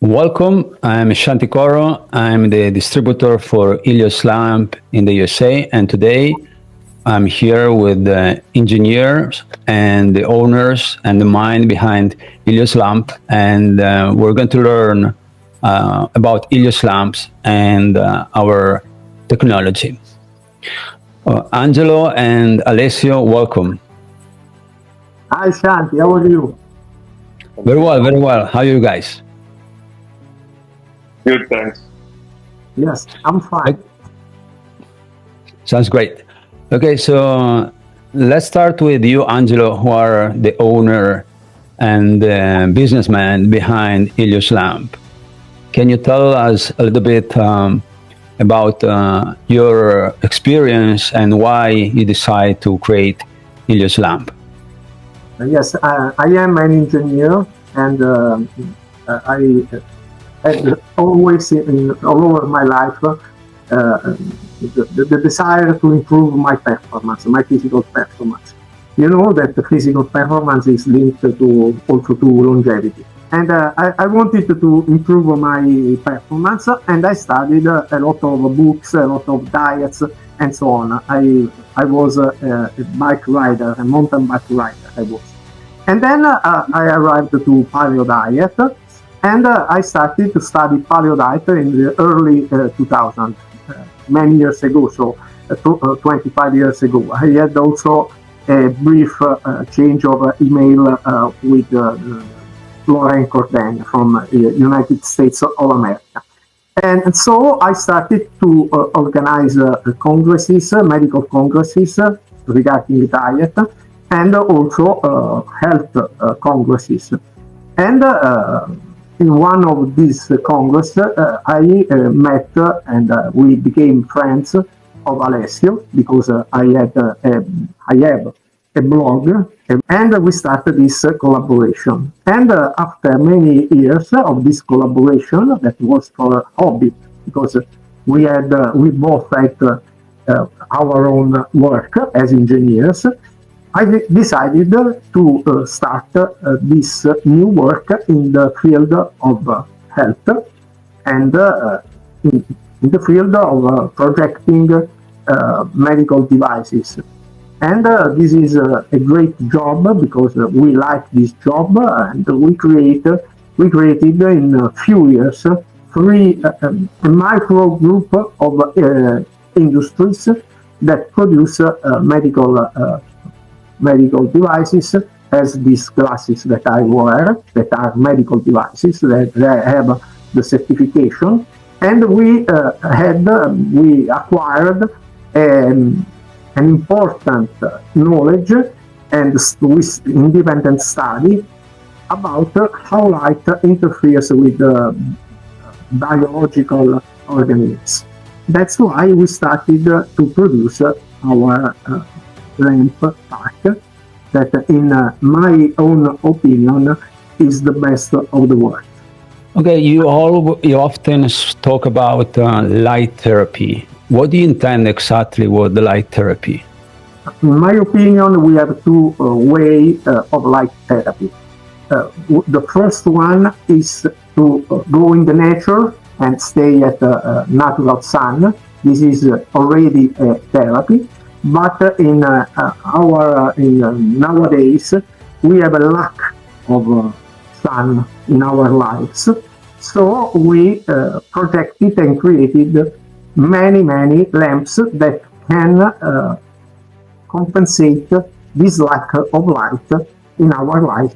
Welcome, I'm Shantih Coro. I'm the distributor for ELIOS Lamp in the USA, and today I'm here with the engineers and the owners and the mind behind ELIOS Lamp, and we're going to learn about ELIOS lamps and our technology. Angelo and Alessio, welcome. Hi Shanti, how are you? Very well, very well. How are you guys? Good, thanks. Yes, I'm fine. Sounds great. Okay, so let's start with you, Angelo, who are the owner and businessman behind ELIOS Lamp. Can you tell us a little bit about your experience and why you decide to create ELIOS Lamp? Yes, I am an engineer, and I had always, all over my life, the desire to improve my performance, my physical performance. You know that the physical performance is linked also to longevity. And I wanted to improve my performance, and I studied a lot of books, a lot of diets, and so on. I was a bike rider, a mountain bike rider, I was. And then I arrived to paleo diet, and I started to study paleo diet in the early 2000s, many years ago, so 25 years ago. I had also a brief change of email with Lauren Corden from United States of America. And so I started to organize congresses, medical congresses regarding diet, and also health congresses. And in one of these congresses, I met and we became friends of Alessio, because I have a blog, and we started this collaboration. And after many years of this collaboration, that was for hobby, because we both had our own work as engineers, I decided to start this new work in the field of health, and in the field of projecting medical devices. And this is a great job, because we like this job, and we created in a few years a micro group of industries that produce medical devices, as these glasses that I wear, that are medical devices, that have the certification. And we acquired an important knowledge and with independent study about how light interferes with biological organisms. That's why we started to produce our lamp pack, that in my own opinion is the best of the world. Okay, you often talk about light therapy. What do you intend exactly with the light therapy? In my opinion, we have two ways of light therapy. The first one is to go in the nature and stay at natural sun. This is already a therapy. But in nowadays, we have a lack of sun in our lives. So we projected and created many lamps that can compensate this lack of light in our life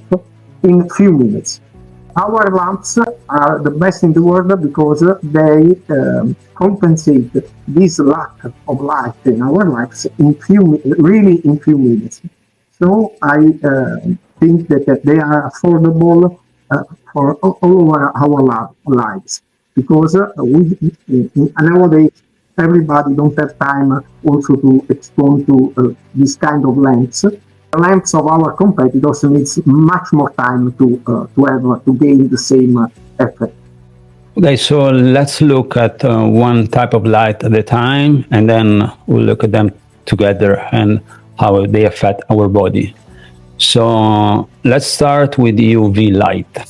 in few minutes. Our lamps are the best in the world because they compensate this lack of light in our lives in few minutes. So I think that they are affordable for all over our lives, because nowadays everybody don't have time also to expose to this kind of lamps. The lamps of our competitors needs much more time to gain the same effect. Okay, so let's look at one type of light at a time, and then we'll look at them together and how they affect our body. So let's start with UV light.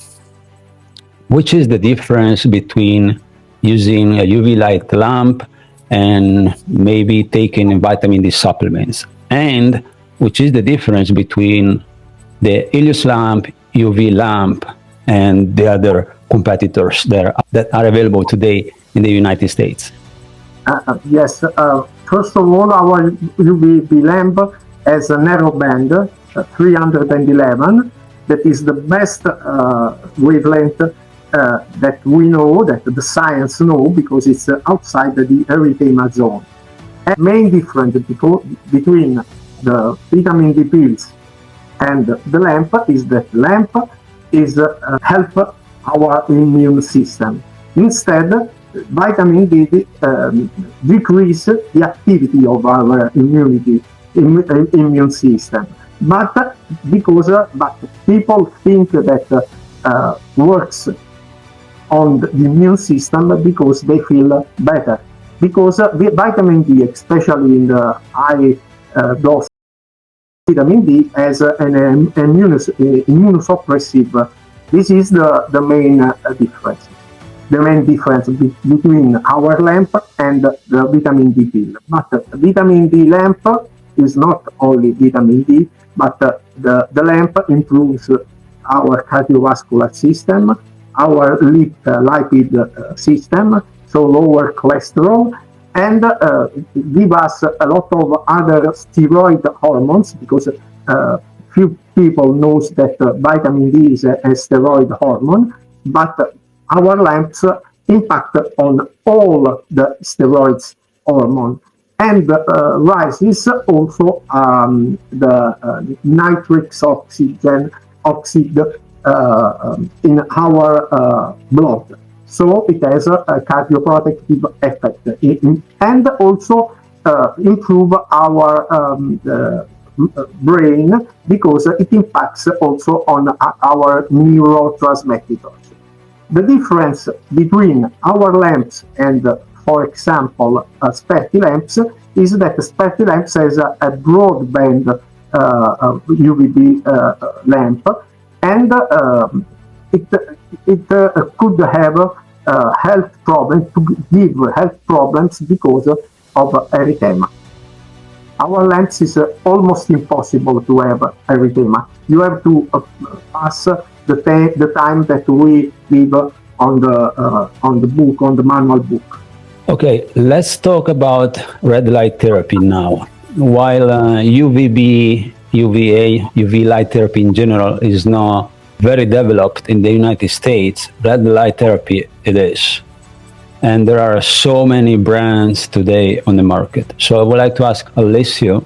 which is the difference between using a UV light lamp and maybe taking vitamin D supplements? And which is the difference between the ELIOS lamp, UV lamp, and the other competitors that are available today in the United States? Yes, first of all, our UVB lamp has a narrow band, 311, that is the best wavelength that we know, that the science know, because it's outside the erythema zone. And the main difference between the vitamin D pills and the lamp is that lamp is help our immune system. Instead, vitamin D decrease the activity of our immune system. But people think that works on the immune system because they feel better. Because vitamin D, especially in the high dose vitamin D, has an immunosuppressive. This is the main difference. The main difference between our lamp and the vitamin D pill. But the vitamin D lamp is not only vitamin D, but the lamp improves our cardiovascular system, our lipid system, so lower cholesterol, and give us a lot of other steroid hormones, because few people knows that vitamin D is a steroid hormone, but our lamps impact on all the steroids hormone, and rises also the nitric oxide in our blood. So it has a cardioprotective effect, and also improve our brain, because it impacts also on our neurotransmitters. The difference between our lamps and, for example, SPECI lamps is that SPECI lamps has a broadband UVB lamp, and it could have health problems, to give health problems because of erythema. Our lamps is almost impossible to have erythema. You have to pass the time that we give on the book, on the manual book. Okay, let's talk about red light therapy now. While UVB, UVA, UV light therapy in general is not very developed in the United States, red light therapy it is. And there are so many brands today on the market. So I would like to ask Alessio,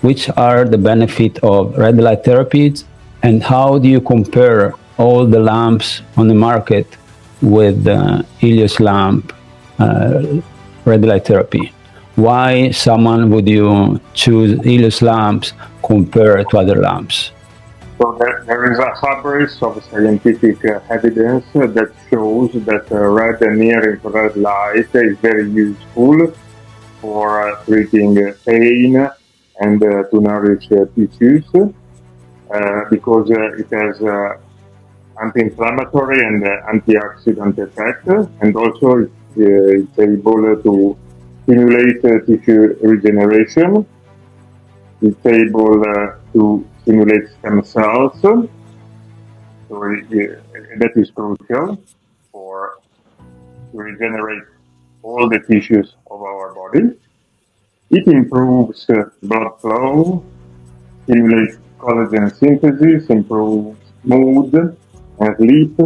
which are the benefits of red light therapies, and how do you compare all the lamps on the market with ELIOS lamp red light therapy? Why someone would you choose ELIOS lamps compared to other lamps? So there is a fabric of scientific evidence that shows that red and near-infrared light is very useful for treating pain and to nourish tissues, because it has anti-inflammatory and antioxidant effect, and also it's able to stimulate tissue regeneration. It's able to stimulate stem cells, so that is crucial to regenerate all the tissues of our body. It improves blood flow, stimulates collagen synthesis, improves mood and sleep.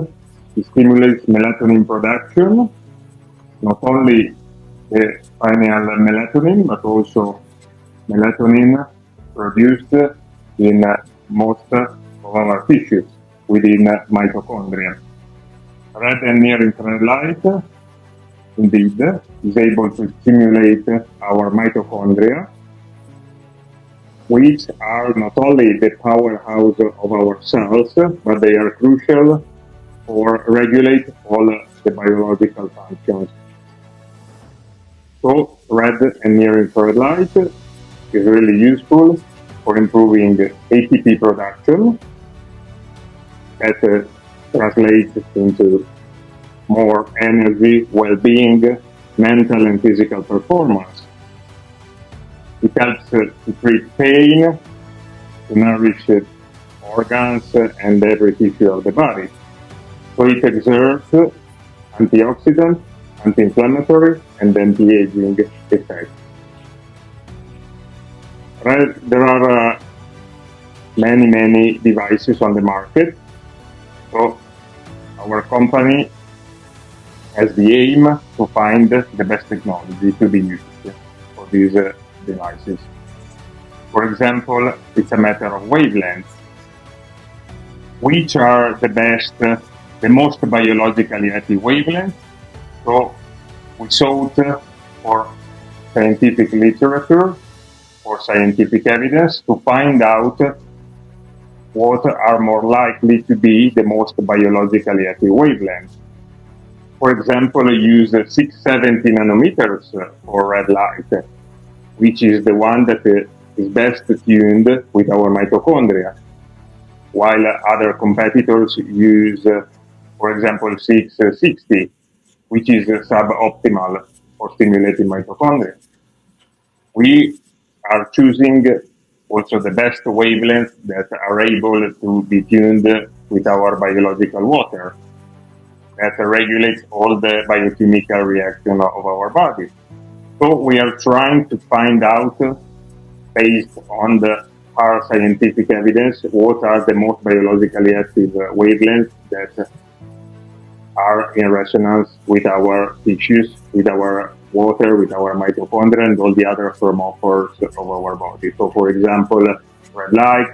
It stimulates melatonin production, not only the pineal melatonin, but also melatonin produced in most of our tissues within mitochondria. Red and near-infrared light, indeed, is able to stimulate our mitochondria, which are not only the powerhouse of our cells, but they are crucial for regulate all the biological functions. So red and near-infrared light is really useful for improving ATP production, that translates into more energy, well-being, mental and physical performance. It helps to treat pain, to nourish organs and every tissue of the body. So it exerts antioxidant, anti-inflammatory, and anti-aging effects. There are many devices on the market. So our company has the aim to find the best technology to be used for these devices. For example, it's a matter of wavelengths. Which are the best, the most biologically active wavelengths? So we sought for scientific literature, for scientific evidence to find out what are more likely to be the most biologically active wavelengths. For example, use 670 nanometers for red light, which is the one that is best tuned with our mitochondria, while other competitors use, for example, 660, which is suboptimal for stimulating mitochondria. We are choosing also the best wavelengths that are able to be tuned with our biological water that regulates all the biochemical reaction of our body. So we are trying to find out, based on the hard scientific evidence, what are the most biologically active wavelengths that are in resonance with our tissues, with our water, with our mitochondria, and all the other thermophores of our body. So, for example, red light,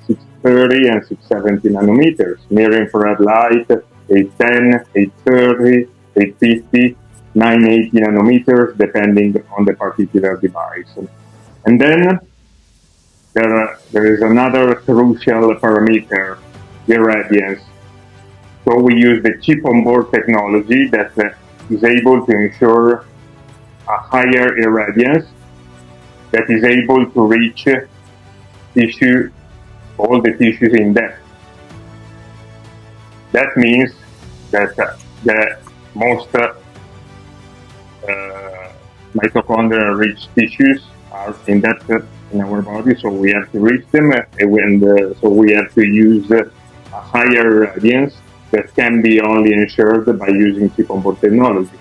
630 and 670 nanometers. Near infrared light, 810, 830, 850, 980 nanometers, depending on the particular device. And then there is another crucial parameter, the irradiance. So we use the chip-on-board technology that is able to ensure a higher irradiance that is able to reach tissue, all the tissues in depth. That means that the most mitochondria-rich tissues are in depth in our body, so we have to reach them, and so we have to use a higher irradiance that can be only ensured by using chip-on-board technology.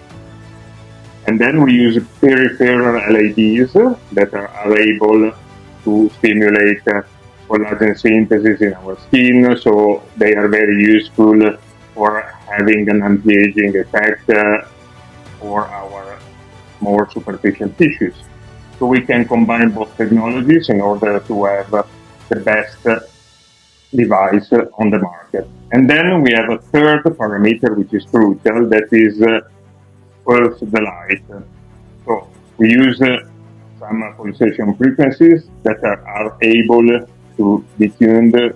And then we use peripheral LEDs that are able to stimulate collagen synthesis in our skin, so they are very useful for having an anti-aging effect for our more superficial tissues. So we can combine both technologies in order to have the best device on the market. And then we have a third parameter which is crucial, that is pulse the light. So we use some pulsation frequencies that are able to be tuned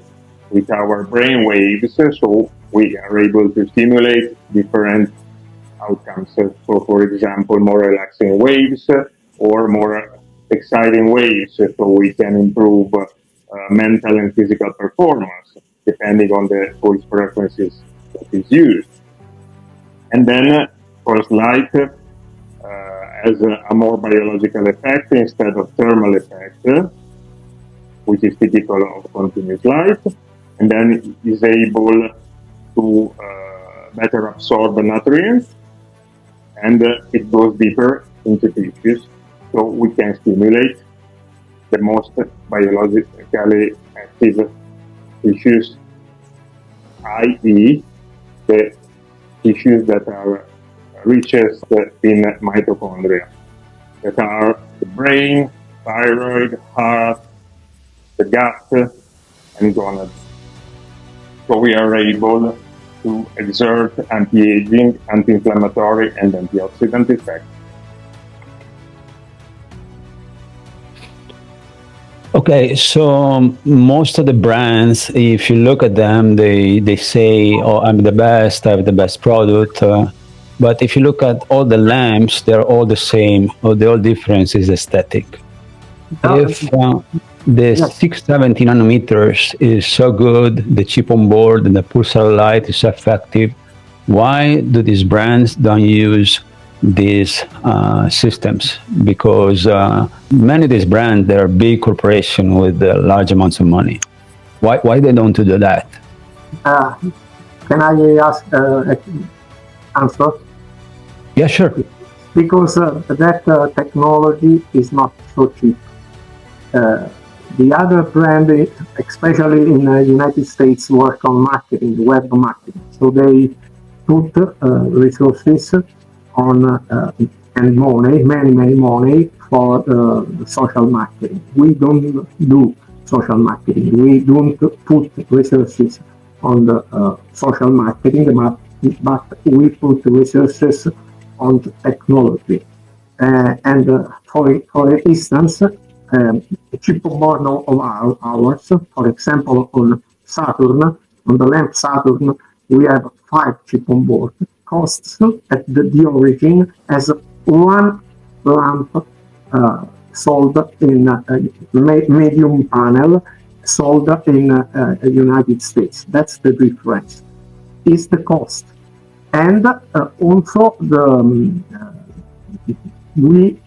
with our brain waves, so we are able to stimulate different outcomes. So for example, more relaxing waves or more exciting waves, so we can improve mental and physical performance depending on the pulse frequencies that is used. And then pulse light has a more biological effect instead of thermal effect, which is typical of continuous light, and then is able to better absorb the nutrients, and it goes deeper into tissues, so we can stimulate the most biologically active tissues, i.e. the tissues that are richest in mitochondria, that are the brain, thyroid, heart, the gut, and gonads. So we are able to exert anti-aging, anti-inflammatory, and antioxidant effects. Okay, so most of the brands, if you look at them, they say, "Oh, I'm the best. I have the best product." But if you look at all the lamps, they're all the same. Or the only difference is aesthetic. If the 670 nanometers is so good, the chip on board and the pulsar light is so effective, why do these brands don't use these systems? Because many of these brands, they're big corporations with large amounts of money. Why they don't do that? Can I ask answer? Yeah, sure. Because that technology is not so cheap. The other brand, especially in the United States, work on marketing, web marketing. So they put resources on and money, many money for social marketing. We don't do social marketing. We don't put resources on the social marketing, but we put resources on the technology. For instance, a chipboard of ours, for example, on Saturn, on the lamp Saturn, we have 5 chip on board. Costs at the origin as one lamp sold in a medium panel sold in the United States. That's the difference. Is the cost, and also we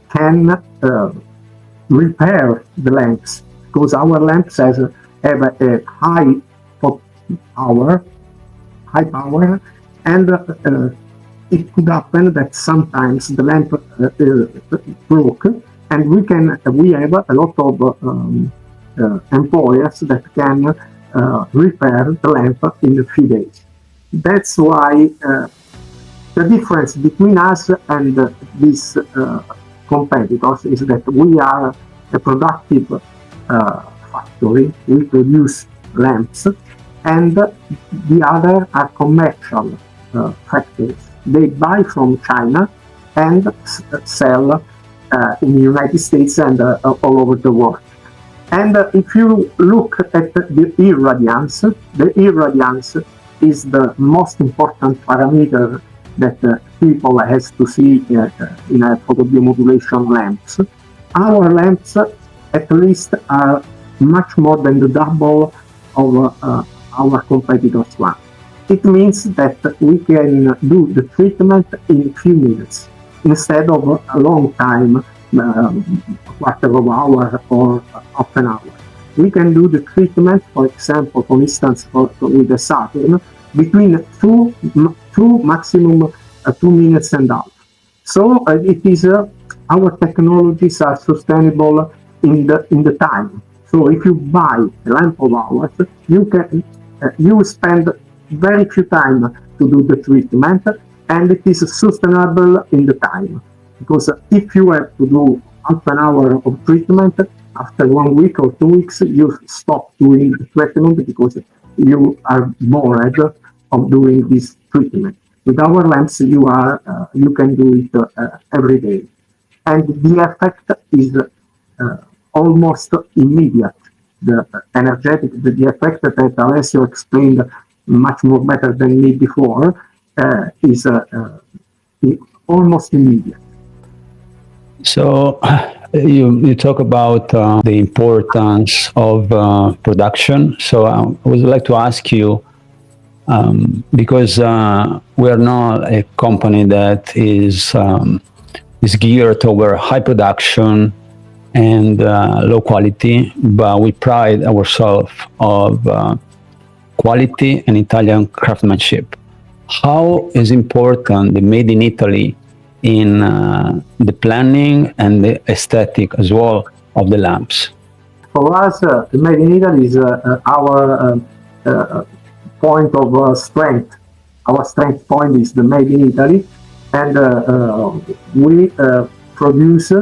can repair the lamps because our lamps have a high power, and it could happen that sometimes the lamp broke, and we have a lot of employers that can repair the lamp in a few days. That's why the difference between us and these competitors is that we are a productive factory. We produce lamps, and the other are commercial factories. They buy from China and sell in the United States and all over the world. And if you look at the irradiance is the most important parameter that people has to see in a photobiomodulation lamps. Our lamps at least are much more than the double of our competitors' one. It means that we can do the treatment in few minutes instead of a long time, quarter of an hour or half an hour. We can do the treatment, for example, for instance, with the Saturn, between two maximum 2 minutes and a half. So it is our technologies are sustainable in the time. So if you buy a lamp of ours, you spend very few time to do the treatment, and it is sustainable in the time. Because if you have to do half an hour of treatment, after 1 week or 2 weeks, you stop doing the treatment because you are bored of doing this treatment. With our lamps, you can do it every day, and the effect is almost immediate. The energetic, the effect that Alessio explained much more better than me before is almost immediate. So you talk about the importance of production. So I would like to ask you, because we are not a company that is geared toward high production and low quality, but we pride ourselves of quality and Italian craftsmanship. How is important the made in Italy in the planning and the aesthetic as well of the lamps? For us, the made in Italy is our point of strength. Our strength point is the made in Italy, and we produce.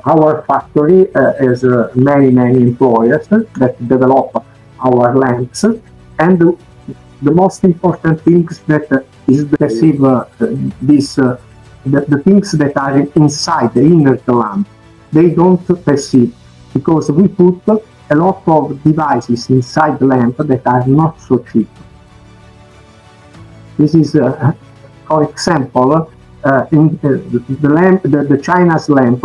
Our factory has many employers that develop our lamps, and the most important things that is to receive the things that are inside the inner lamp. They don't perceive because we put a lot of devices inside the lamp that are not so cheap. This is, for example, in the lamp, the China's lamp,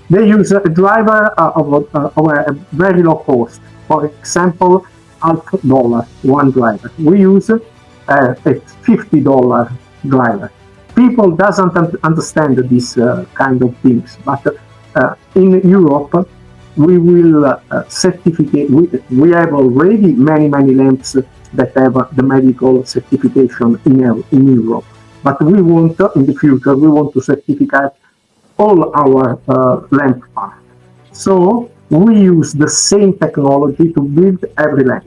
they use a driver of a very low cost. For example, $50, one driver. We use a $50 driver. People doesn't understand this kind of things, but in Europe we will certificate. We have already many lamps that have the medical certification in Europe, but we want in the future to certificate all our lamp parts. So we use the same technology to build every lamp.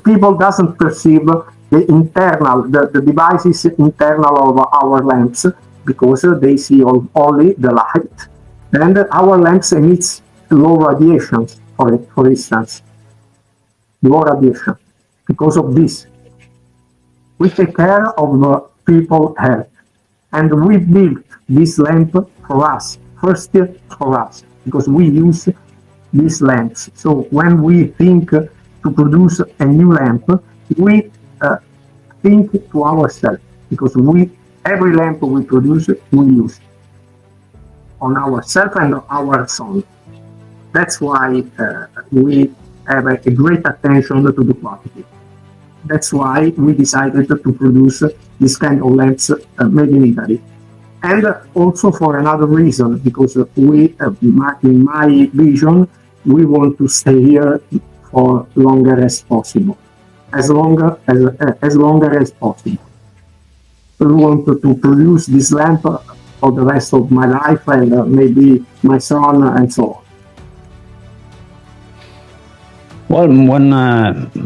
People doesn't perceive the devices internal of our lamps because they see only the light. And our lamps emits low radiation, for instance. Low radiation. Because of this, we take care of people's health. And we built this lamp for us, first for us, because we use these lamps. So when we think to produce a new lamp, we think to ourselves, because every lamp we produce, we use on ourselves and our son. That's why we have a great attention to the quality. That's why we decided to produce this kind of lamps made in Italy. And also for another reason, because in my vision, we want to stay here for longer as possible. As longer as possible. We want to produce this lamp for the rest of my life and maybe my son and so on. Well, when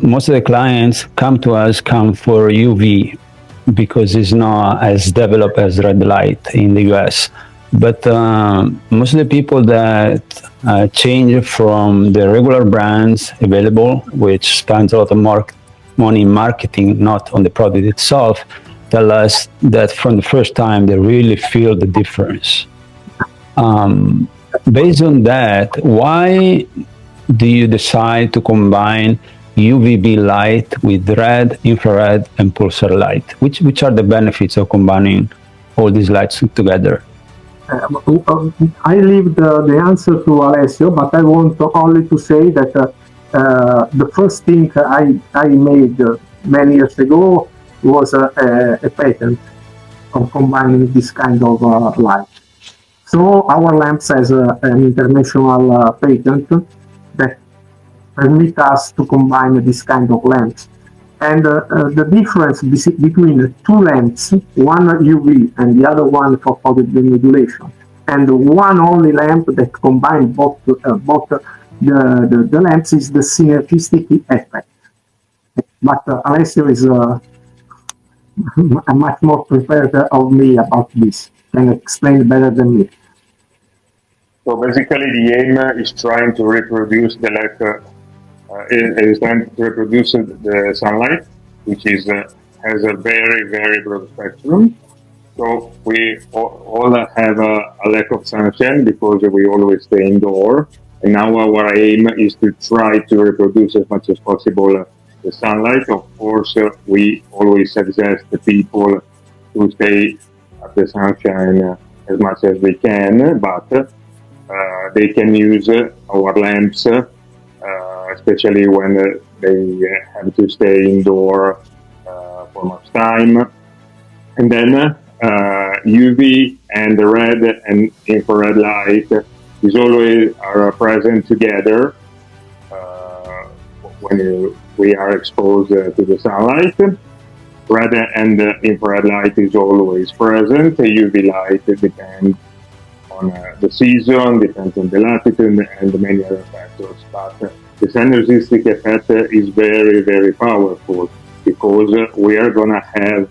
most of the clients come for UV because it's not as developed as red light in the US. But most of the people that change from the regular brands available, which spends a lot of money in marketing, not on the product itself, tell us that from the first time they really feel the difference. Based on that, why do you decide to combine UVB light with red, infrared, and pulsar light? Which are the benefits of combining all these lights together? I leave the answer to Alessio, but I want only to say that the first thing I made many years ago was a patent of combining this kind of light. So our lamps has an international patent that permit us to combine this kind of lamps. And the difference between two lamps, one UV and the other one for photobiomodulation, and one only lamp that combines both the lamps is the synergistic effect. But Alessio is much more prepared of me about this, can explain better than me. So basically, the aim is trying to reproduce the light. Is trying to reproduce the sunlight, which is has a very broad spectrum. So we all have a lack of sunshine because we always stay indoor. And now our aim is to try to reproduce as much as possible the sunlight. Of course, we always suggest the people to stay at the sunshine as much as they can, but they can use our lamps, especially when they have to stay indoor for much time. And then UV and the red and infrared light is always are present together when we are exposed to the sunlight. Red and infrared light is always present. UV light depends on the season, depends on the latitude and many other factors. But the synergistic effect is very powerful because we are going to have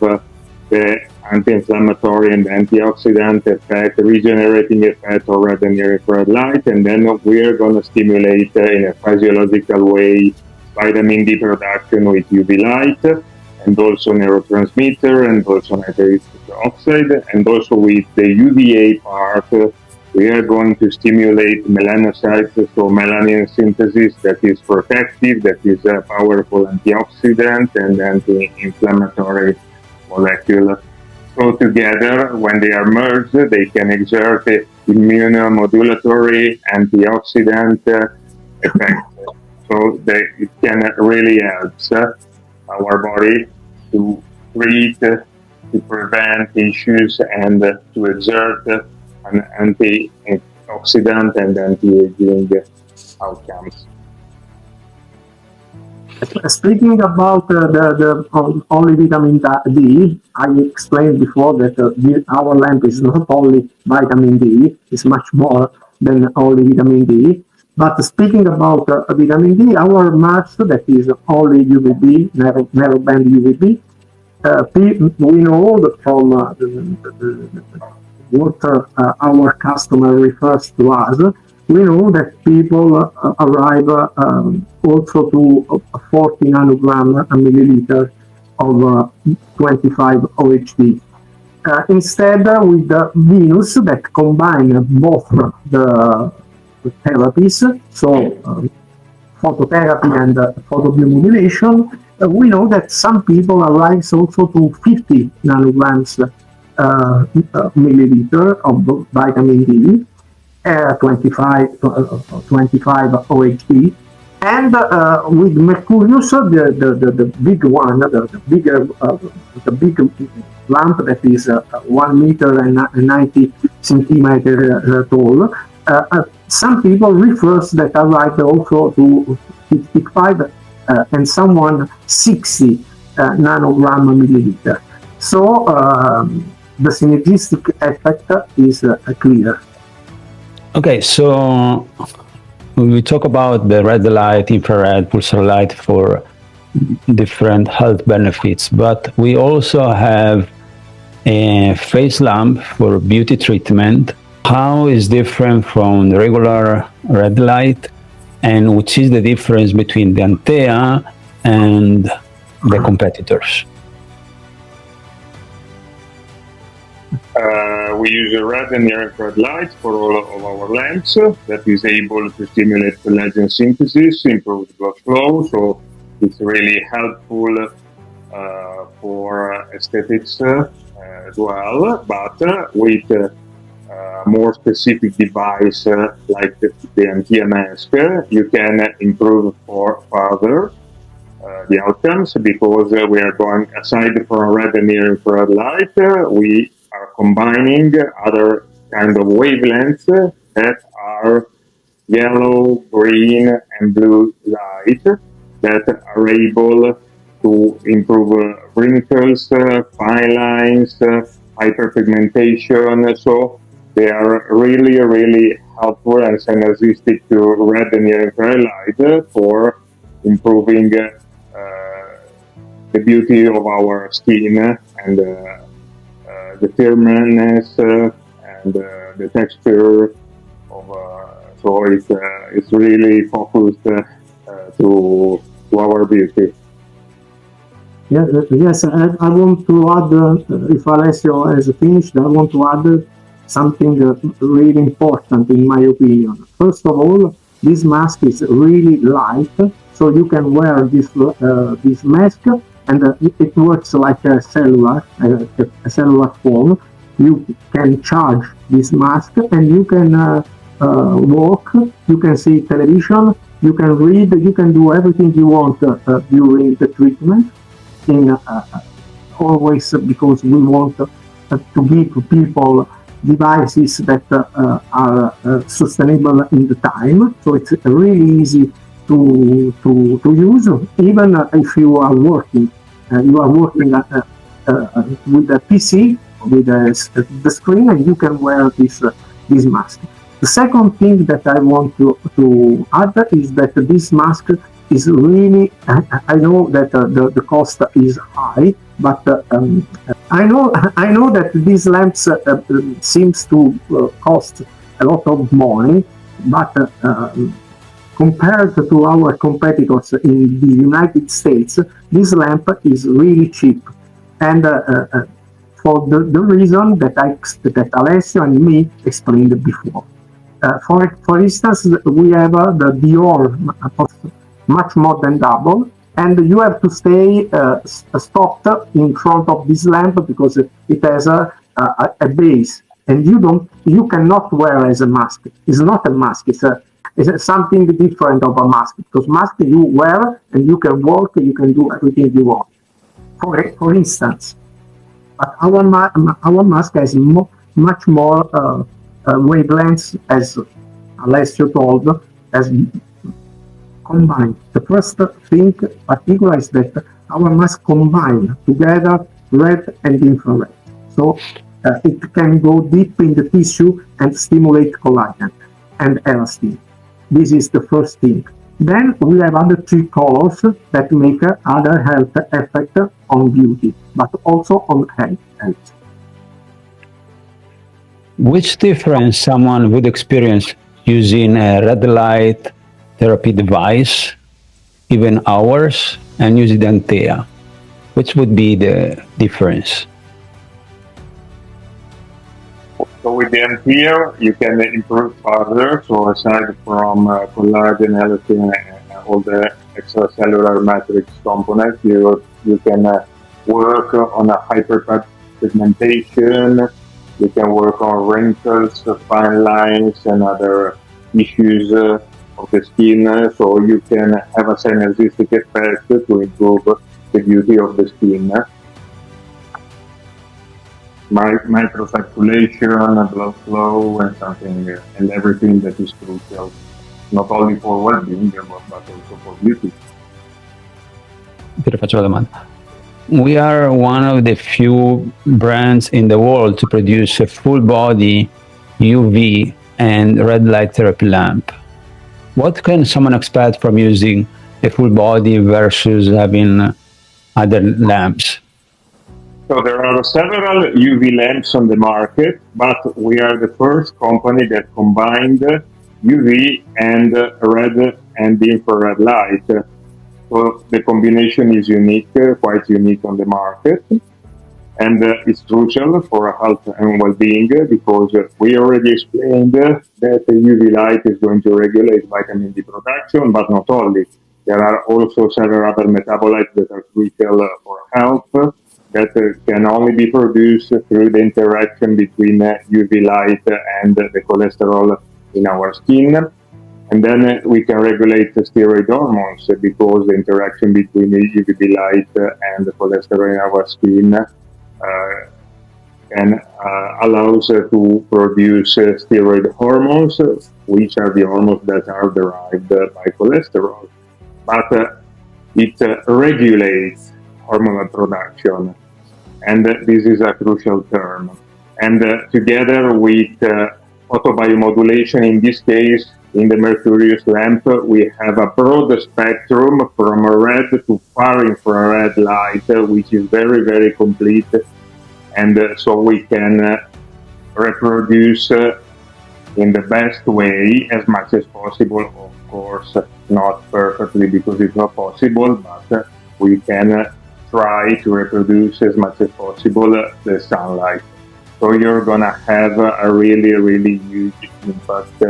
the anti-inflammatory and antioxidant effect, regenerating effect of red and infrared light, and then we are going to stimulate in a physiological way vitamin D production with UV light, and also neurotransmitter, and also nitric oxide, and also with the UVA part, we are going to stimulate melanocytes, so melanin synthesis that is protective, that is a powerful antioxidant and anti-inflammatory molecule. So together, when they are merged, they can exert immunomodulatory antioxidant effect. So it can really help our body to treat, to prevent issues, and to exert an antioxidant and anti-aging outcomes. Speaking about only vitamin D, I explained before that our lamp is not only vitamin D, it's much more than only vitamin D. But speaking about vitamin D, our mask that is only UVB, narrow band UVB, we know that from what our customer refers to us, we know that people arrive also to 40 nanogram a milliliter of 25 OHD. Instead, with the Venus that combine both the therapies, so phototherapy and photobiomodulation, we know that some people arrive also to 50 nanograms milliliter of vitamin D, 25 OHD, and with Mercurius, the big one, the big lamp that is 1 meter and 90 centimeter tall. Some people refers that arrive also to 55 and someone 60 nanogram milliliter. So the synergistic effect is clear. Okay, so when we talk about the red light, infrared, pulsar light for different health benefits, but we also have a face lamp for beauty treatment. How is different from the regular red light, and which is the difference between the Antea and the competitors? We use a red and near-infrared light for all of our lamps that is able to stimulate collagen synthesis, improve blood flow, so it's really helpful for aesthetics as well, but with more specific device like the Antea mask, you can improve further the outcomes, because we are going aside from red and near-infrared light, we are combining other kind of wavelengths that are yellow, green, and blue light that are able to improve wrinkles, fine lines, hyperpigmentation. So they are really, really helpful and synergistic to red and near-infrared light for improving the beauty of our skin and the firmness and the texture of. So it's really focused to our beauty. Yes, I want to add, if Alessio has finished, I want to add something really important in my opinion. First of all, this mask is really light, so you can wear this mask, and it works like a cellular phone. You can charge this mask, and you can walk, you can see television, you can read, you can do everything you want during the treatment. Always because we want to give to people devices that are sustainable in the time. So it's really easy to use, even if you are working. You are working with a PC, with the screen, and you can wear this mask. The second thing that I want to add is that this mask is really, I know that the cost is high, but I know that these lamps seems to cost a lot of money, but compared to our competitors in the United States, this lamp is really cheap, and for the reason that Alessio and me explained before. For instance, we have the Dior, much more than double, and you have to stay stopped in front of this lamp because it has a base, and you cannot wear as a mask. It's not a mask. It's something different of a mask, because mask you wear and you can walk, you can do everything you want. for instance, but our mask has much more wavelengths, as Alessio told, as combined. The first thing particular is that our mask combine together red and infrared. So it can go deep in the tissue and stimulate collagen and elastin. This is the first thing. Then we have other three colors that make other health effect on beauty, but also on health. Which difference someone would experience using a red light therapy device, even hours, and using the Antea? Which would be the difference? So with the Antea, you can improve further. So aside from collagen, elastin, and all the extracellular matrix components, you can work on a hyperpigmentation. You can work on wrinkles, fine lines, and other issues of the skin. So you can have a synergistic effect to improve the beauty of the skin. Microcirculation, blood flow, and something, and everything that is crucial, not only for well-being, but also for beauty. Ti rifaccio la domanda. We are one of the few brands in the world to produce a full body UV and red light therapy lamp. What can someone expect from using a full body versus having other lamps? So there are several UV lamps on the market, but we are the first company that combined UV and red and infrared light. So the combination is unique, quite unique on the market, and it's crucial for health and well-being because we already explained that the UV light is going to regulate vitamin D production, but not only. There are also several other metabolites that are crucial for health that can only be produced through the interaction between UV light and the cholesterol in our skin. And then we can regulate the steroid hormones because the interaction between the UVB light and the cholesterol in our skin allows to produce steroid hormones, which are the hormones that are derived by cholesterol. But it regulates hormonal production, and this is a crucial term. And together with photobiomodulation, in this case, in the Mercurius lamp, we have a broad spectrum from red to far infrared light, which is very, very complete. And so we can reproduce in the best way as much as possible. Of course, not perfectly because it's not possible, but we can try to reproduce as much as possible the sunlight. So you're gonna have a really, really huge impact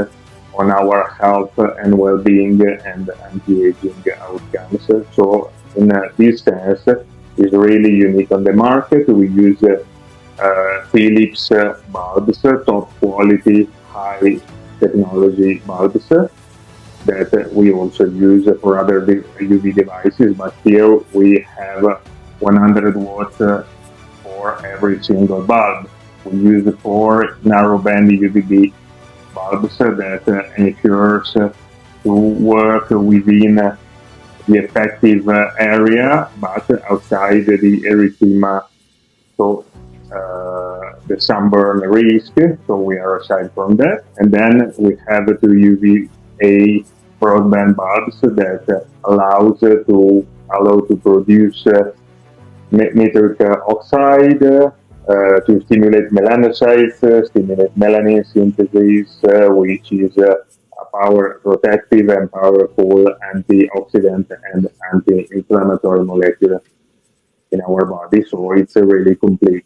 on our health and well-being and anti-aging outcomes. So in this sense, it's really unique on the market. We use Philips bulbs, top quality, high technology bulbs that we also use for other UV devices, but here we have 100 watts for every single bulb. We use 4 narrowband UVB bulbs that ensures to work within the effective area, but outside the erythema, so the sunburn risk. So we are aside from that. And then we have 2 UVA broadband bulbs that allow to produce nitric oxide, to stimulate melanocytes, stimulate melanin synthesis, which is a power protective and powerful antioxidant and anti-inflammatory molecule in our body. So it's really complete.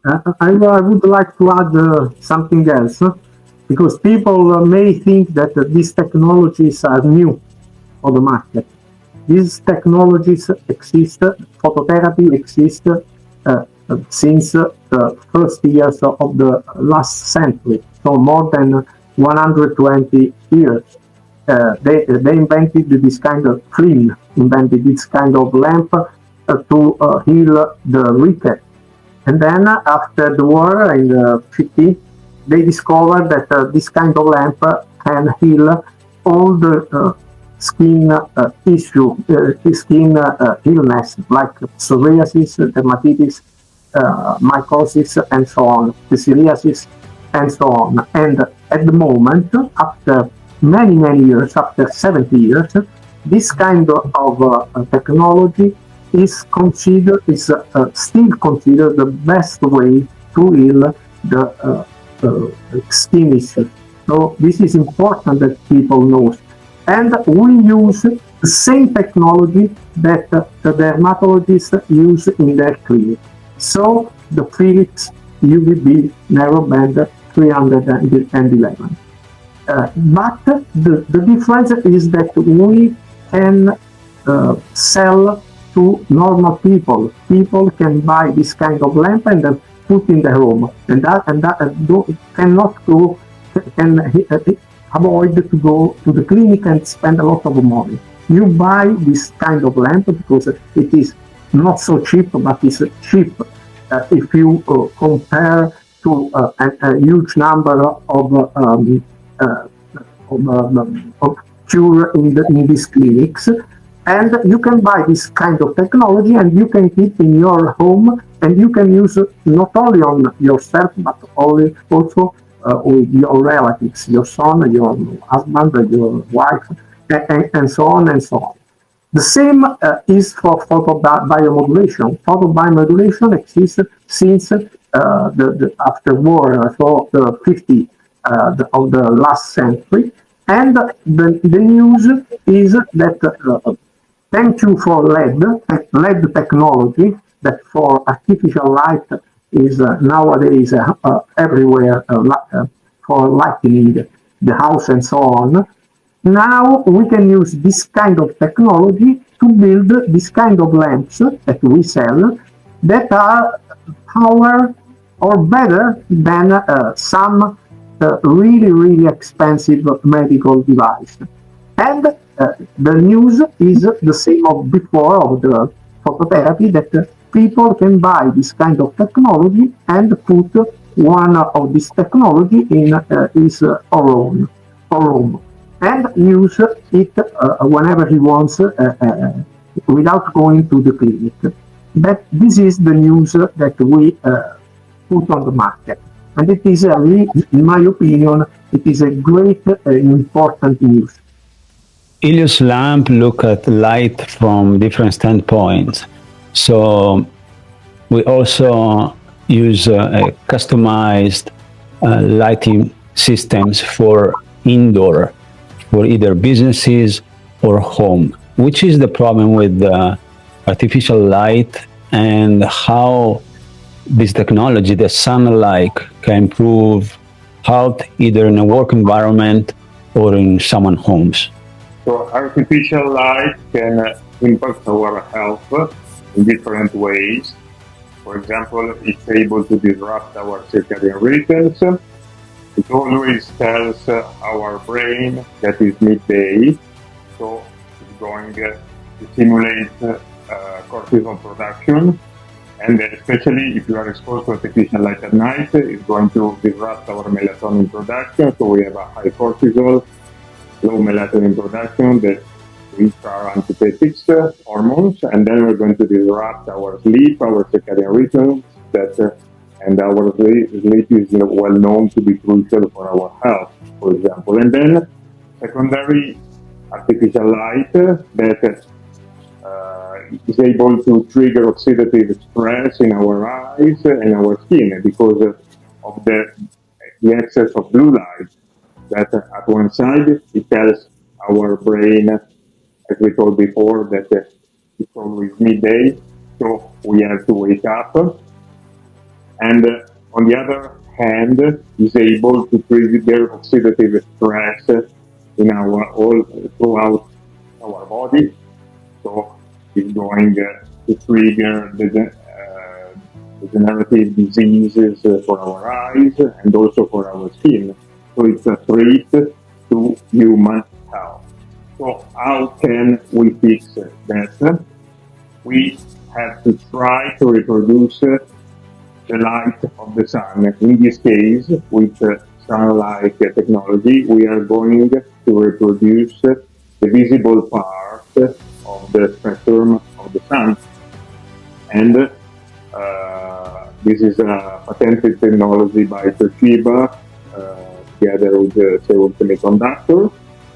I would like to add something else, because people may think that these technologies are new on the market. These technologies exist, phototherapy exists since the first years of the last century, so more than 120 years. they invented this kind of invented this kind of lamp to heal the ricket. And then after the war in the 50s, they discovered that this kind of lamp can heal all the skin issue, skin illness like psoriasis, dermatitis, mycosis, and so on, psoriasis, and so on. And at the moment, after many years, after 70 years, this kind of technology is still considered the best way to heal the skin issue. So this is important that people know. And we use the same technology that the dermatologists use in their clinic. So the Philips UVB narrowband 311. But the difference is that we can sell to normal people. People can buy this kind of lamp and then put in their home, and can avoid to go to the clinic and spend a lot of money. You buy this kind of lamp because it is not so cheap, but it's cheap if you compare to a huge number of cure in these clinics. And you can buy this kind of technology and you can keep in your home, and you can use it not only on yourself, but also with your relatives, your son, your husband, your wife, and so on and so on. The same is for photobiomodulation. Photobiomodulation exists since after war, so the 50 of the last century. And the news is that thank you for LED technology, that for artificial light is nowadays everywhere for lighting the house and so on. Now we can use this kind of technology to build this kind of lamps that we sell that are power or better than some really expensive medical device. And the news is the same of before of the phototherapy, that people can buy this kind of technology and put one of this technology in his room and use it whenever he wants without going to the clinic. But this is the news that we put on the market. And it is, in my opinion, it is a great important news. ELIOS lamp look at light from different standpoints. So we also use customized lighting systems for indoor, for either businesses or home. Which is the problem with artificial light, and how this technology, the sunlight, can improve health either in a work environment or in someone's homes? So artificial light can impact our health in different ways. For example, it's able to disrupt our circadian rhythms. It always tells our brain that it's midday, so it's going to stimulate cortisol production. And especially if you are exposed to artificial light at night, it's going to disrupt our melatonin production. So we have a high cortisol, low melatonin production, that which are antithetics hormones, and then we're going to disrupt our sleep, our circadian rhythms, and our sleep is well known to be crucial for our health, for example. And then secondary artificial light that is able to trigger oxidative stress in our eyes and our skin because of the excess of blue light. That at one side it tells our brain, as we told before, that it's always midday, so we have to wake up. And on the other hand, is able to trigger oxidative stress in all throughout our body. So it's going to trigger degenerative diseases for our eyes and also for our skin. So it's a threat to human health. So how can we fix that? We have to try to reproduce the light of the sun. In this case, with sunlight technology, we are going to reproduce the visible part of the spectrum of the sun. And this is a patented technology by Toshiba, together with the Seoul Semiconductor,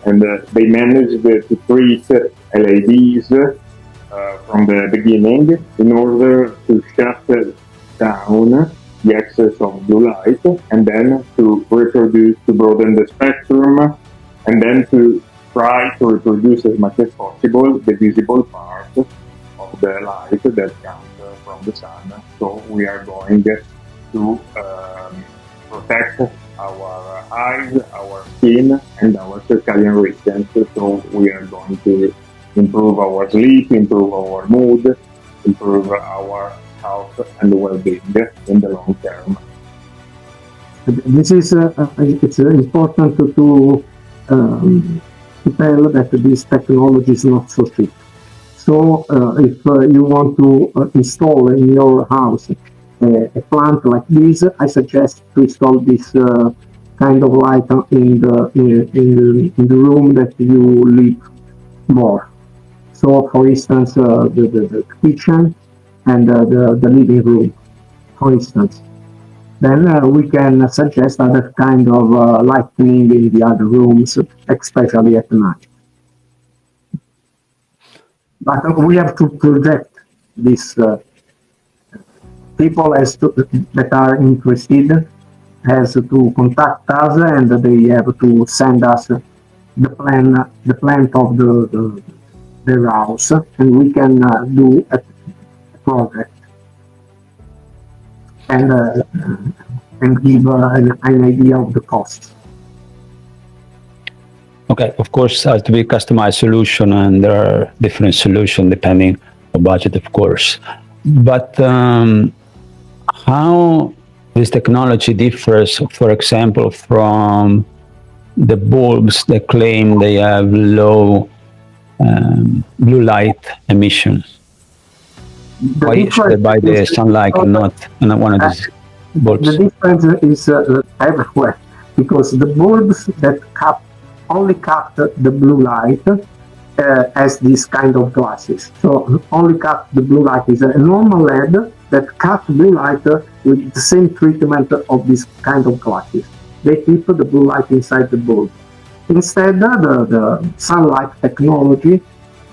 and they managed to treat LEDs from the beginning in order to shut down the excess of blue light, and then to reproduce, to broaden the spectrum, and then to try to reproduce as much as possible the visible part of the light that comes from the sun. So we are going to protect our eyes, our skin, and our circadian rhythms. So we are going to improve our sleep, improve our mood, improve our health and well-being in the long term. This is it's important to tell that this technology is not so cheap. So if you want to install in your house a plant like this, I suggest to install this kind of light in the room that you live more. So, for instance, the kitchen and the living room, for instance. Then we can suggest other kind of lighting in the other rooms, especially at night. But we have to project this. People that are interested has to contact us, and they have to send us the plan of their house, and we can do a project and give an idea of the cost. Okay, of course, it has to be a customized solution, and there are different solutions depending on budget, of course. But how this technology differs, for example, from the bulbs that claim they have low blue light emissions? Why should I buy the sunlight and not one of these bulbs? The difference is everywhere, because the bulbs that only capture the blue light as this kind of glasses. So only capture the blue light is a normal LED that capture blue light with the same treatment of this kind of glasses. They keep the blue light inside the bulb. Instead, the sunlight technology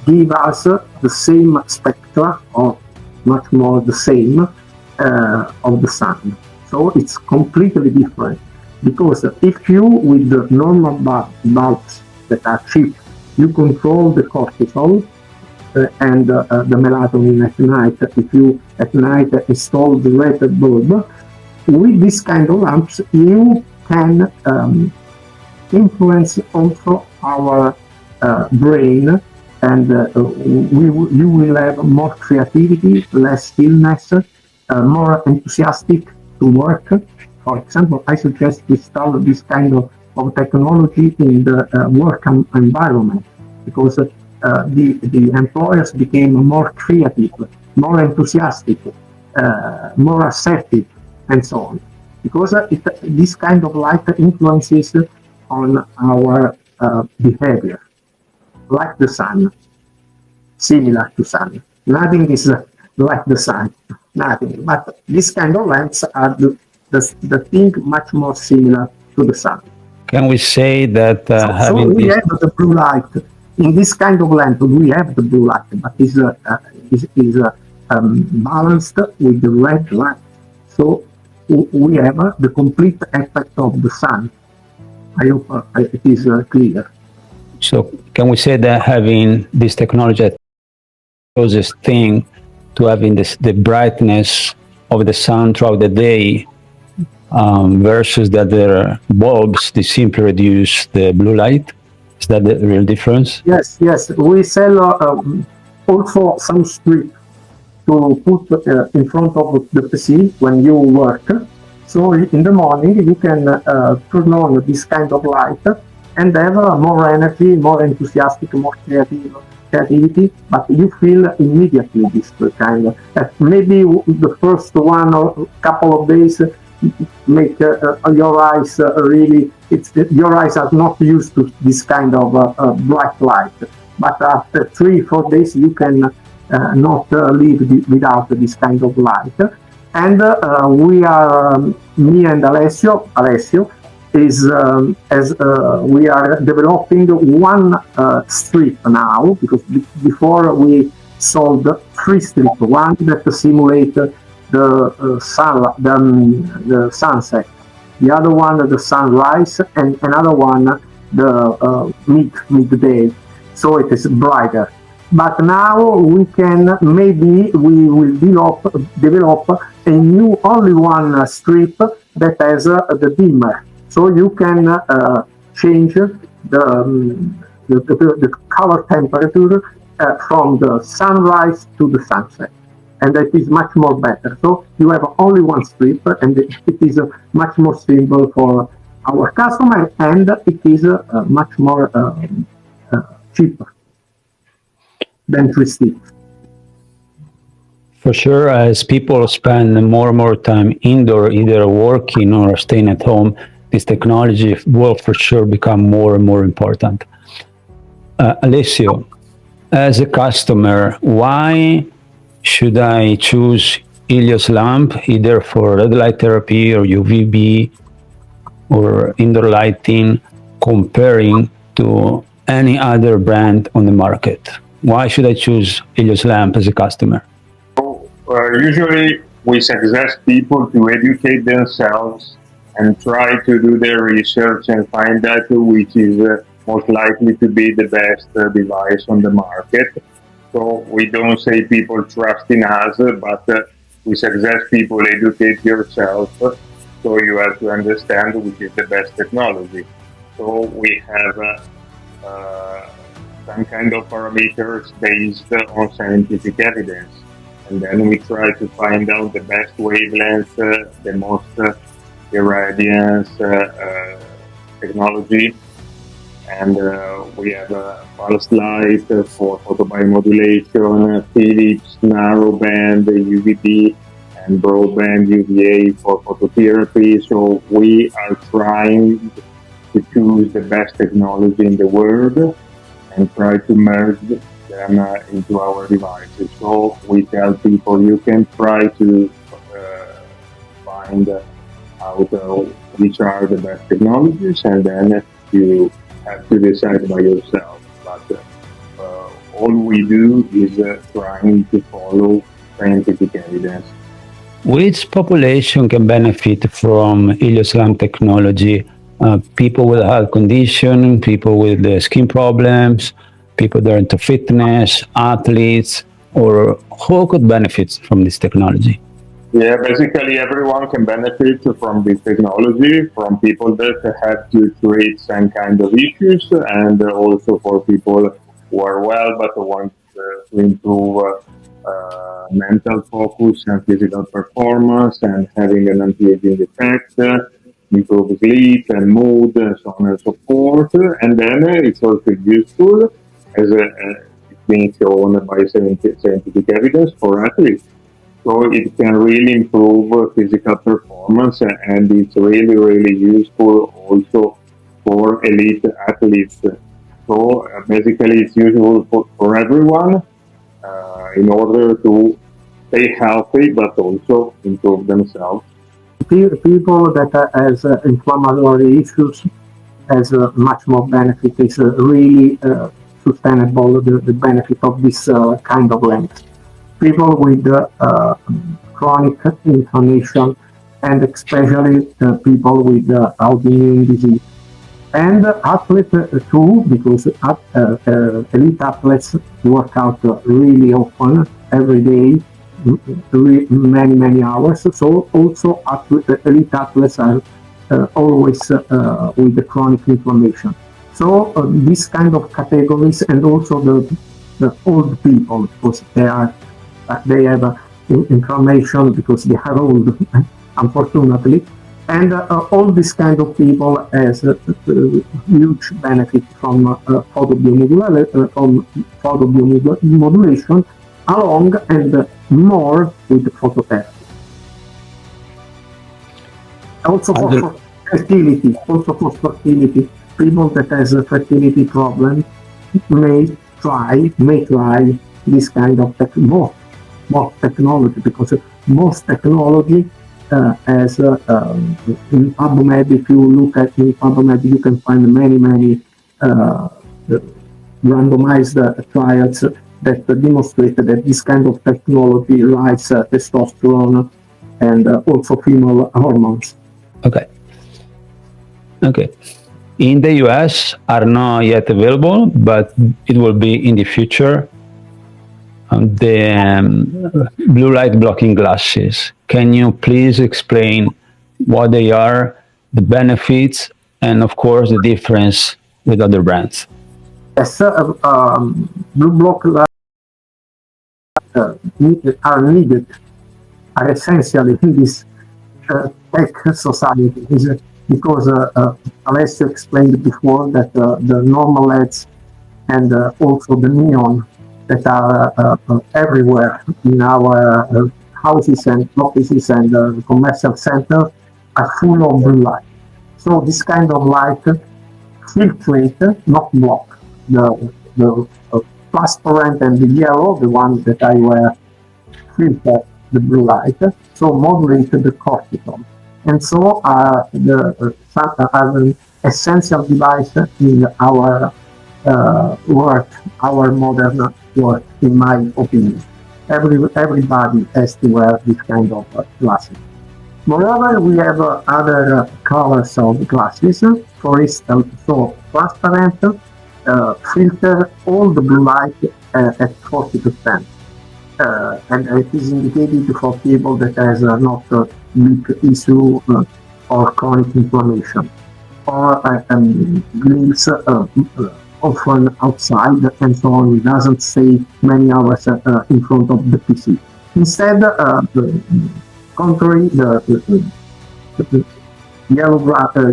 gives us the same spectra, or much more the same, of the sun. So it's completely different. Because if you, with the normal bulbs that are cheap, you control the cortisol and the melatonin at night, if you at night install the red bulb, with this kind of lamps, you can influence also our brain, and you will have more creativity, less illness, more enthusiastic to work. For example, I suggest to install this kind of technology in the work environment, because the employers became more creative, more enthusiastic, more assertive, and so on. Because this kind of light influences on our behavior, like the sun, similar to sun. Nothing is like the sun, nothing. But this kind of lamps are the thing much more similar to the sun. Can we say that so we have the blue light in this kind of lamp? We have the blue light, but is balanced with the red light. So we have the complete effect of the sun. I hope it is clear. So can we say that having this technology closest thing to having the brightness of the sun throughout the day, versus the other bulbs, they simply reduce the blue light? Is that the real difference? Yes. We sell also some strip to put in front of the PC when you work. So in the morning you can turn on this kind of light, and have more energy, more enthusiastic, more creativity, but you feel immediately this kind of, maybe the first one or couple of days make your eyes really, your eyes are not used to this kind of bright light, but after 3-4 days you can not live without this kind of light. And we are, me and Alessio is as we are developing one strip now, because before we sold 3 strips, one that simulate the sunset, the other one the sunrise, and another one the midday, so it is brighter. But now we can, maybe we will develop a new only one strip that has the dimmer, so you can change the color temperature from the sunrise to the sunset, and that is much more better. So you have only one strip, and it is much more simple for our customer, and it is much more cheaper than 3 strips. For sure, as people spend more and more time indoor, either working or staying at home, this technology will for sure become more and more important. Alessio, as a customer, why should I choose ELIOS lamp either for red light therapy or UVB or indoor lighting comparing to any other brand on the market? Why should I choose ELIOS lamp as a customer? Usually we suggest people to educate themselves and try to do their research and find out which is most likely to be the best device on the market. So we don't say people trust in us, but we suggest people educate yourself, so you have to understand which is the best technology. So we have some kind of parameters based on scientific evidence. And then we try to find out the best wavelength, the most irradiance technology. And we have pulse light for photobiomodulation, Philips narrowband UVB, and broadband UVA for phototherapy. So we are trying to choose the best technology in the world and try to merge them into our devices. So we tell people you can try to find out which are the best technologies, and then you have to decide by yourself. But all we do is trying to follow scientific evidence. Which population can benefit from ELIOS lamp technology? People with health condition, people with skin problems, people that are into fitness, athletes, or who could benefit from this technology? Yeah, basically everyone can benefit from this technology, from people that have to treat some kind of issues, and also for people who are well but want to improve mental focus and physical performance and having an anti-aging effect, improve sleep and mood, and so on and so forth. And then it's also useful, as it's being shown by scientific evidence, for athletes. So it can really improve physical performance, and it's really, really useful also for elite athletes. So basically it's useful for everyone in order to stay healthy but also improve themselves. People that has inflammatory issues has much more benefit. It's really sustainable, the benefit of this kind of lens. People with chronic inflammation, and especially people with autoimmune disease. And athletes too, because elite athletes work out really often, every day, many hours. So also elite athletes are always with the chronic inflammation. So these kind of categories, and also the old people, because they have inflammation because they are old, unfortunately. And all this kind of people has huge benefit from photobiomodulation along and more with phototherapy. Also for fertility, people that has a fertility problem may try this kind of more technology, because most technology as in PubMed, if you look at in PubMed, you can find many randomized trials that demonstrate that this kind of technology raises testosterone and also female hormones. Okay. In the US are not yet available, but it will be in the future. The blue light blocking glasses. Can you please explain what they are, the benefits, and of course the difference with other brands? Yes, blue block are needed, are essential in this tech society, because Alessio explained before that the normal LEDs and also the neon that are everywhere in our houses and offices and commercial centers are full of blue light. So this kind of light filtrate, not block, the transparent and the yellow, the one that I wear, filter the blue light, so modulate the cortisol. And so are an essential device in our work, our modern work, in my opinion. Everybody has to wear this kind of glasses. Moreover, we have other colors of glasses. For instance, so transparent, filter all the blue light at 40%. And it is indicated for people that has not big issue or chronic inflammation, or lives often outside and so on. It doesn't stay many hours in front of the PC. Instead, contrary, the yellow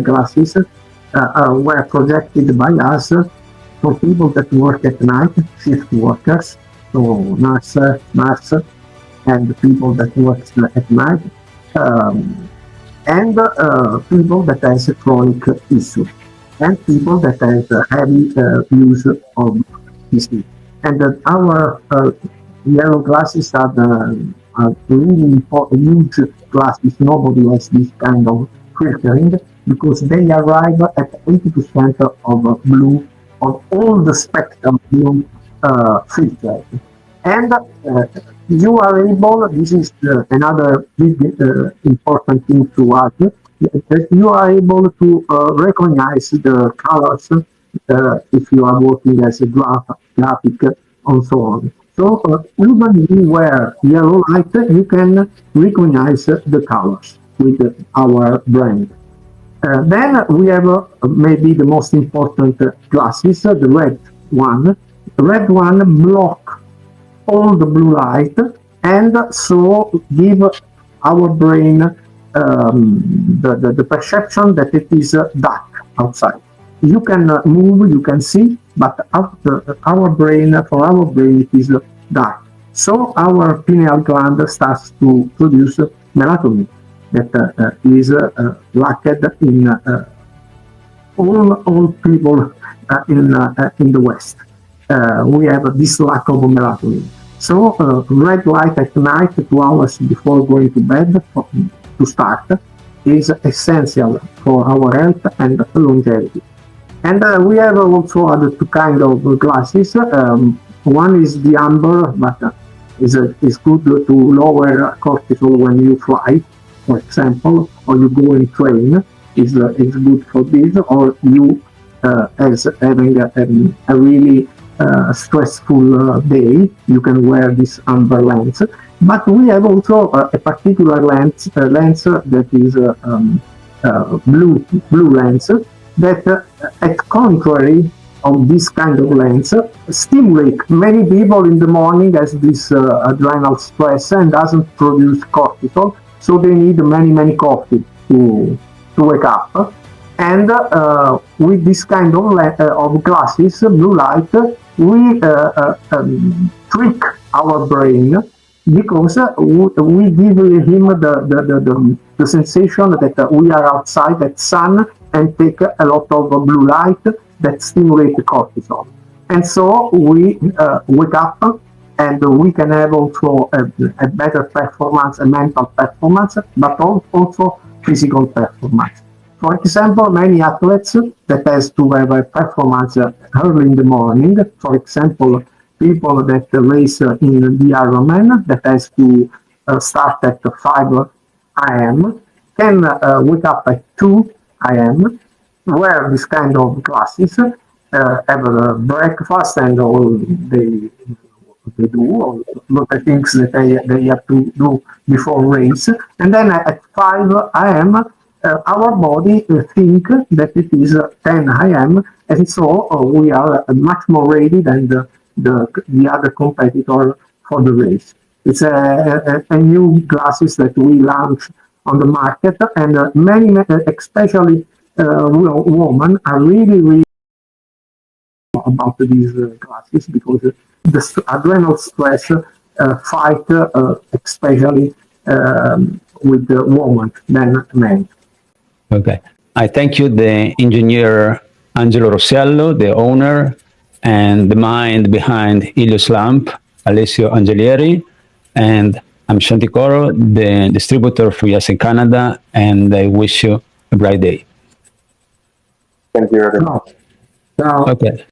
glasses were projected by us for people that work at night, shift workers, so nurse, and people that work at night, and people that has a chronic issue, and people that has a heavy use of PC. And our yellow glasses are really important, huge glasses. Nobody has this kind of filtering, because they arrive at 80% of blue, of all the spectrum blue filtered. And you are able, this is another big important thing to add, that you are able to recognize the colors if you are working as a graphic and so on. So even if you wear yellow light, you can recognize the colors with our brand. Then we have maybe the most important glasses, the red one. The red one block all the blue light, and so give our brain the perception that it is dark outside. You can move, you can see, but for our brain it is dark. So our pineal gland starts to produce melatonin that is lacked in all people in the West. We have this lack of melatonin. So red light at night, 2 hours before going to bed to start, is essential for our health and longevity. And we have also other two kinds of glasses. One is the amber, but is good to lower cortisol when you fly, for example, or you go in train. Is good for this, or you as having a really stressful day, you can wear this amber lens. But we have also a particular lens that is blue lens, that at contrary of this kind of lens, stimulate many people in the morning as this adrenal stress and doesn't produce cortisol, so they need many coffee. to wake up. And with this kind of glasses, blue light, we trick our brain because we give him the sensation that we are outside that sun and take a lot of blue light that stimulate the cortisol. And so we wake up and we can have also a better performance, a mental performance, but also physical performance. For example, many athletes that has to have a performance early in the morning, for example, people that race in the Ironman that has to start at 5 a.m. can wake up at 2 a.m., wear this kind of glasses, have a breakfast and all they do, all the things that they have to do before race, and then at 5 a.m. Our body think that it is 10 a.m. and so we are much more ready than the other competitor for the race. It's a new glasses that we launch on the market, and many, especially women, are really about these glasses because the adrenal stress fight especially with the woman than men. Okay. I thank you, the engineer Angelo Rossiello, the owner and the mind behind ELIOS Lamp, Alessio Angeleri, and I'm Shantih Coro, the distributor for US and Canada, and I wish you a bright day. Thank you very much. So, Okay.